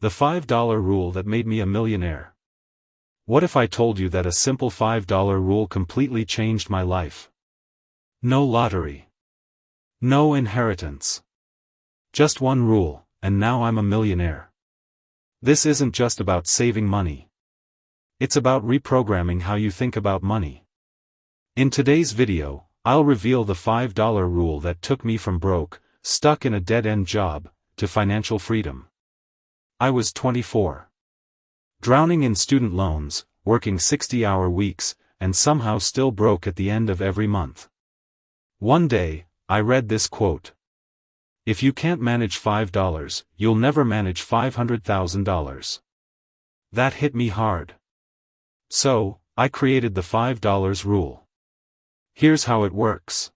The $5 rule that made me a millionaire. What if I told you that a simple $5 rule completely changed my life? No lottery. No inheritance. Just one rule, and now I'm a millionaire. This isn't just about saving money. It's about reprogramming how you think about money. In today's video, I'll reveal the $5 rule that took me from broke, stuck in a dead-end job, to financial freedom. I was 24. Drowning in student loans, working 60-hour weeks, and somehow still broke at the end of every month. One day, I read this quote. If you can't manage $5, you'll never manage $500,000. That hit me hard. So, I created the $5 rule. Here's how it works.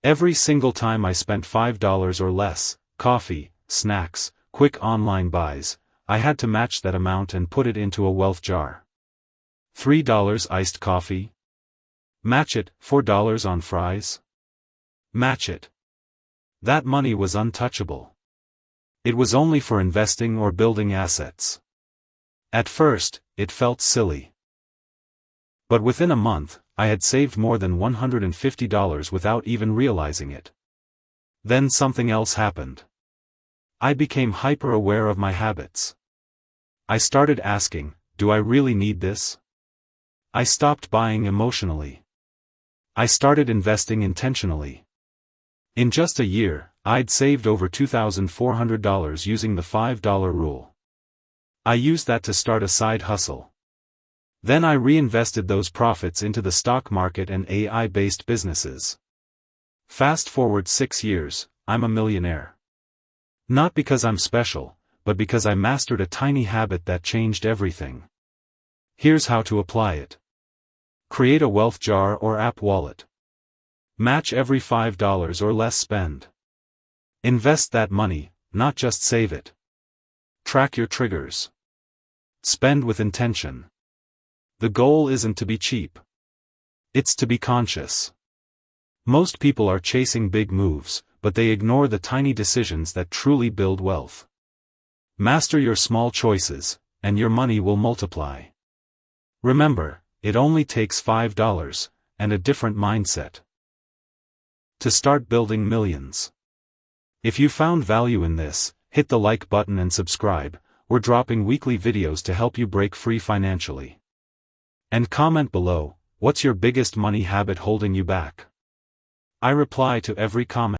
Every single time I spent $5 or less, coffee, snacks, quick online buys, I had to match that amount and put it into a wealth jar. $3 iced coffee? Match it. $4 on fries? Match it. That money was untouchable. It was only for investing or building assets. At first, it felt silly. But within a month, I had saved more than $150 without even realizing it. Then something else happened. I became hyper-aware of my habits. I started asking, do I really need this? I stopped buying emotionally. I started investing intentionally. In just a year, I'd saved over $2,400 using the $5 rule. I used that to start a side hustle. Then I reinvested those profits into the stock market and AI-based businesses. Fast forward 6 years, I'm a millionaire. Not because I'm special, but because I mastered a tiny habit that changed everything. Here's how to apply it. Create a wealth jar or app wallet. Match every $5 or less spend. Invest that money, not just save it. Track your triggers. Spend with intention. The goal isn't to be cheap. It's to be conscious. Most people are chasing big moves, but they ignore the tiny decisions that truly build wealth. Master your small choices, and your money will multiply. Remember, it only takes $5, and a different mindset to start building millions. If you found value in this, hit the like button and subscribe. We're dropping weekly videos to help you break free financially. And comment below, what's your biggest money habit holding you back? I reply to every comment.